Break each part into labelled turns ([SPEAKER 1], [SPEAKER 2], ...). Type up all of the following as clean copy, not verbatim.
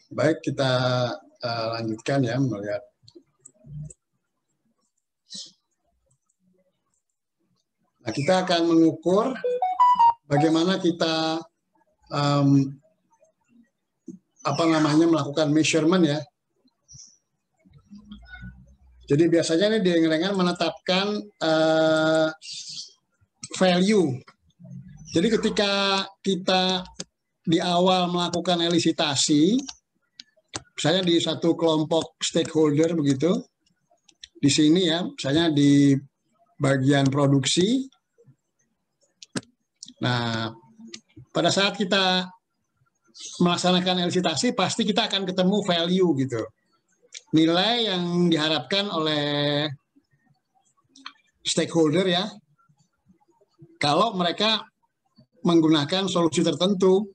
[SPEAKER 1] Baik, kita lanjutkan ya melihat. Nah, kita akan mengukur bagaimana kita melakukan measurement ya. Jadi biasanya ini dengan menetapkan value. Jadi ketika kita di awal melakukan elisitasi, misalnya di satu kelompok stakeholder begitu, di sini ya, misalnya di bagian produksi. Nah, pada saat kita melaksanakan elisitasi, pasti kita akan ketemu value gitu. Nilai yang diharapkan oleh stakeholder ya, kalau mereka menggunakan solusi tertentu.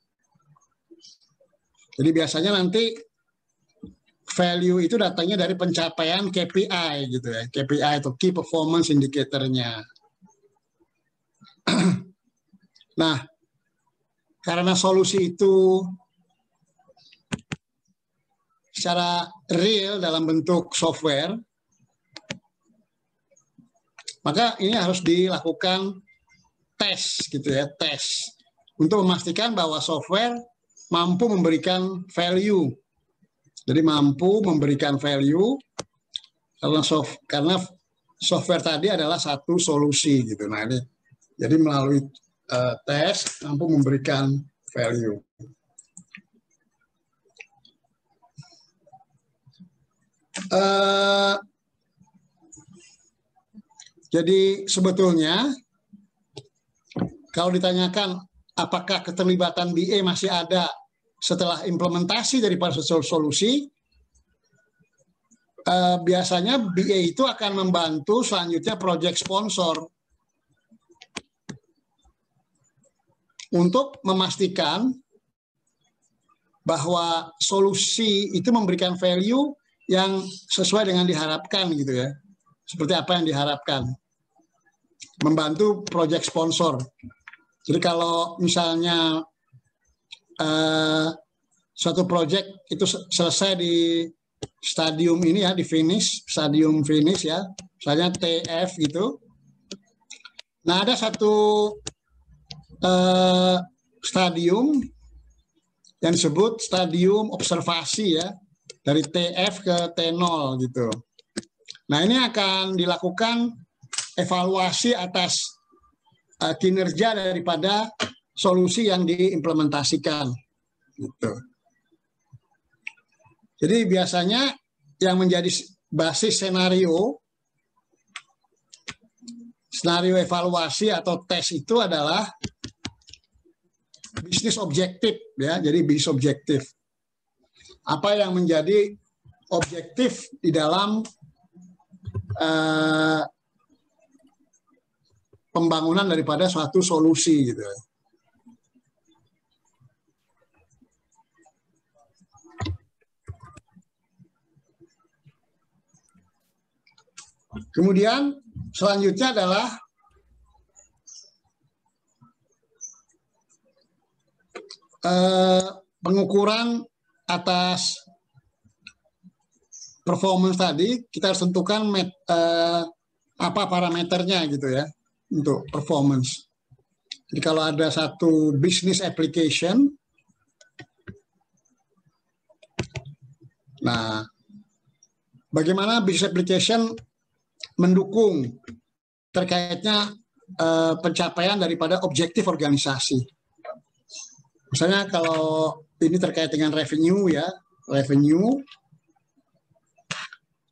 [SPEAKER 1] Jadi biasanya nanti value itu datangnya dari pencapaian KPI gitu ya, KPI atau Key Performance Indicator-nya. Nah, karena solusi itu secara real dalam bentuk software, maka ini harus dilakukan tes gitu ya, tes untuk memastikan bahwa software mampu memberikan value. Jadi mampu memberikan value karena software tadi adalah satu solusi gitu. Nah, ini jadi melalui tes mampu memberikan value. Jadi sebetulnya kalau ditanyakan apakah keterlibatan BA masih ada setelah implementasi daripada solusi, biasanya BA itu akan membantu selanjutnya project sponsor untuk memastikan bahwa solusi itu memberikan value yang sesuai dengan diharapkan gitu ya. Seperti apa yang diharapkan. Membantu project sponsor. Jadi kalau misalnya suatu project itu selesai di stadium ini ya, di stadium finish ya, misalnya TF gitu. Nah, ada satu stadium yang disebut stadium observasi ya, dari TF ke T0 gitu. Nah, ini akan dilakukan evaluasi atas kinerja daripada solusi yang diimplementasikan. Gitu. Jadi biasanya yang menjadi basis senario evaluasi atau tes itu adalah bisnis objektif ya. Jadi bisnis objektif. Apa yang menjadi objektif di dalam pembangunan daripada suatu solusi gitu. Kemudian selanjutnya adalah pengukuran atas performance tadi. Kita harus tentukan apa parameternya gitu ya untuk performance. Jadi kalau ada satu business application, nah bagaimana business application mendukung terkaitnya pencapaian daripada objektif organisasi. Misalnya kalau ini terkait dengan revenue ya, revenue.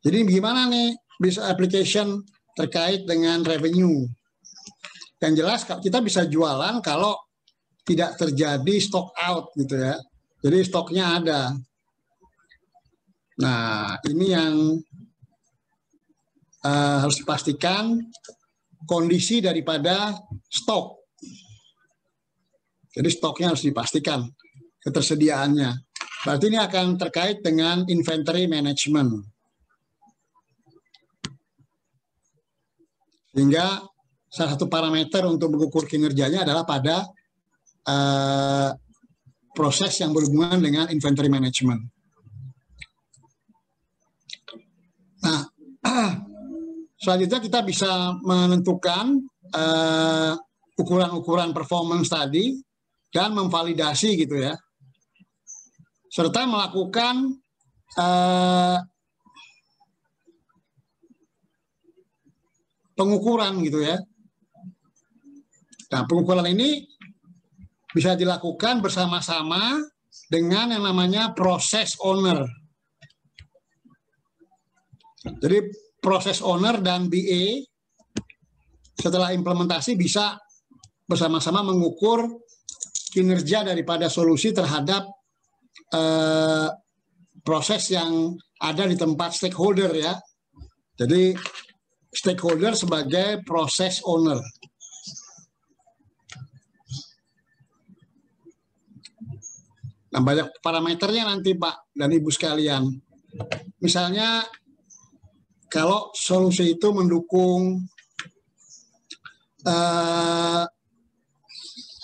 [SPEAKER 1] Jadi gimana nih business application terkait dengan revenue? Yang jelas kita bisa jualan kalau tidak terjadi stock out gitu ya. Jadi stoknya ada. Nah, ini yang harus dipastikan kondisi daripada stok. Jadi stoknya harus dipastikan ketersediaannya. Berarti ini akan terkait dengan inventory management. Sehingga salah satu parameter untuk mengukur kinerjanya adalah pada proses yang berhubungan dengan inventory management. Nah, selanjutnya kita bisa menentukan ukuran-ukuran performance tadi dan memvalidasi gitu ya, serta melakukan pengukuran gitu ya. Nah, pengukuran ini bisa dilakukan bersama-sama dengan yang namanya process owner. Jadi process owner dan BA setelah implementasi bisa bersama-sama mengukur kinerja daripada solusi terhadap proses yang ada di tempat stakeholder ya. Jadi stakeholder sebagai process owner. Nah, banyak parameternya nanti Pak dan Ibu sekalian. Misalnya kalau solusi itu mendukung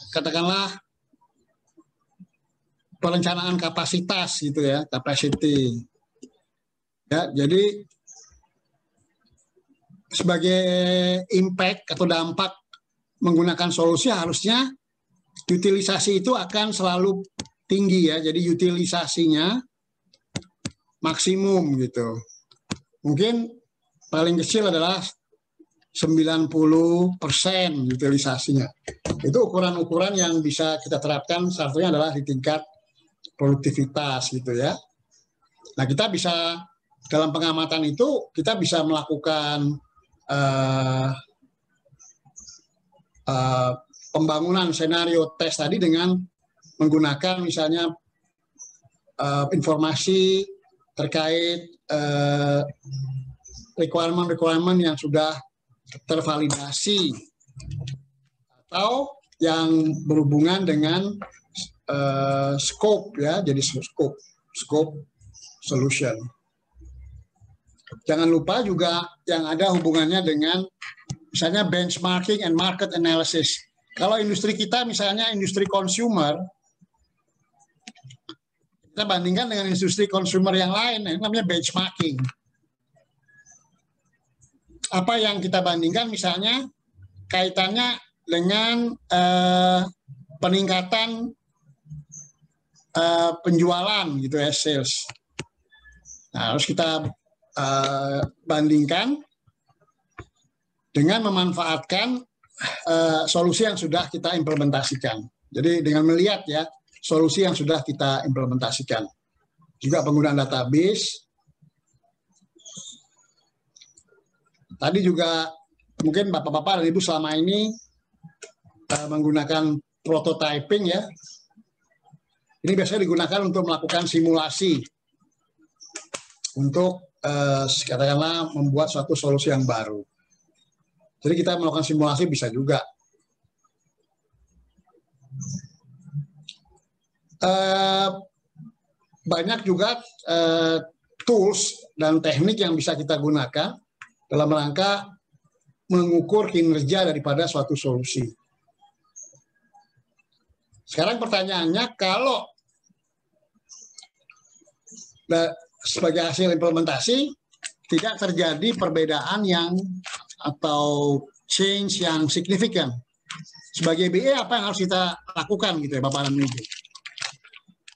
[SPEAKER 1] katakanlah perencanaan kapasitas gitu ya, capacity. Ya, jadi sebagai impact atau dampak menggunakan solusi harusnya utilisasi itu akan selalu tinggi ya, jadi utilisasinya maksimum gitu. Mungkin paling kecil adalah 90% utilisasinya. Itu ukuran-ukuran yang bisa kita terapkan, satunya adalah di tingkat produktivitas gitu ya. Nah, kita bisa dalam pengamatan itu kita bisa melakukan pembangunan senario tes tadi dengan menggunakan misalnya informasi terkait requirement yang sudah tervalidasi atau yang berhubungan dengan scope ya, jadi scope solution. Jangan lupa juga yang ada hubungannya dengan misalnya benchmarking and market analysis. Kalau industri kita misalnya industri consumer, kita bandingkan dengan industri consumer yang lain, ini namanya benchmarking. Apa yang kita bandingkan misalnya kaitannya dengan peningkatan penjualan gitu ya, sales. Nah, harus kita bandingkan dengan memanfaatkan solusi yang sudah kita implementasikan. Jadi dengan melihat ya solusi yang sudah kita implementasikan. Juga penggunaan database. Tadi juga mungkin Bapak-Bapak dan Ibu selama ini menggunakan prototyping ya. Ini biasanya digunakan untuk melakukan simulasi. Untuk katakanlah membuat suatu solusi yang baru. Jadi kita melakukan simulasi bisa juga. Banyak juga tools dan teknik yang bisa kita gunakan dalam rangka mengukur kinerja daripada suatu solusi. Sekarang pertanyaannya, kalau sebagai hasil implementasi tidak terjadi perbedaan yang atau change yang signifikan, sebagai BA apa yang harus kita lakukan gitu ya Bapak dan Ibu?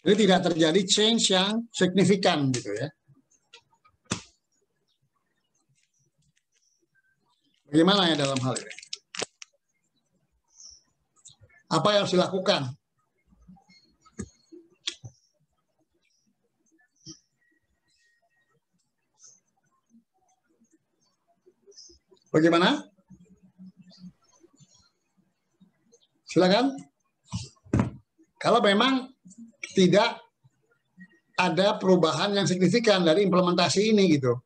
[SPEAKER 1] Jadi tidak terjadi change yang signifikan gitu ya. Bagaimana ya dalam hal ini? Apa yang harus dilakukan? Bagaimana? Silakan. Kalau memang tidak ada perubahan yang signifikan dari implementasi ini gitu,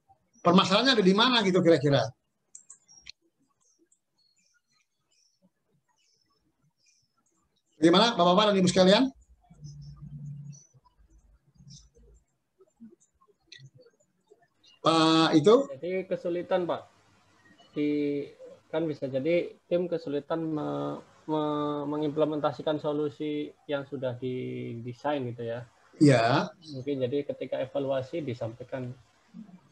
[SPEAKER 1] permasalahannya ada di mana gitu kira-kira? Bagaimana Bapak-Bapak dan Ibu sekalian? Pak itu?
[SPEAKER 2] Jadi kesulitan Pak. Kan bisa jadi tim kesulitan mengimplementasikan solusi yang sudah didesain gitu ya.
[SPEAKER 1] Ya.
[SPEAKER 2] Mungkin jadi ketika evaluasi disampaikan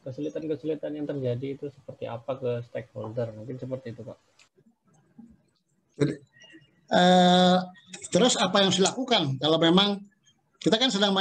[SPEAKER 2] kesulitan-kesulitan yang terjadi itu seperti apa ke stakeholder, mungkin seperti itu Pak.
[SPEAKER 1] Jadi, terus apa yang harus dilakukan kalau memang kita kan sedang